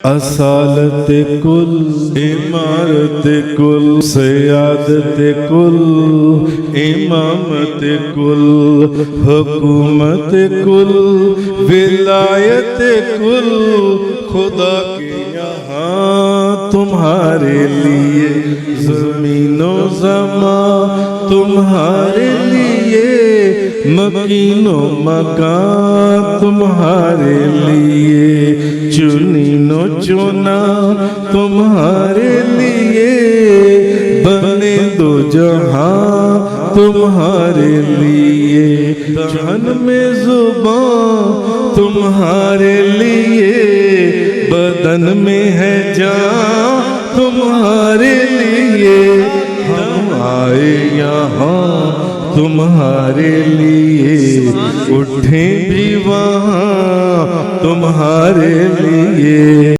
असालत कुल, इमारत कुल, सयादत कुल, इमामत कुल, हुकूमत कुल, विलायत कुल, खुदा के यहाँ तुम्हारे लिए, ज़मीनो ज़मा तुम्हारे लिए, मकीनो मकान तुम्हारे लिए, चुनी नो चुना तुम्हारे लिए, बने दो जहां तुम्हारे लिए, जहन में जुबान तुम्हारे लिए, बदन में है जान तुम्हारे लिए, हम आए यहाँ तुम्हारे लिए, उठे भी वहाँ तुम्हारे लिए।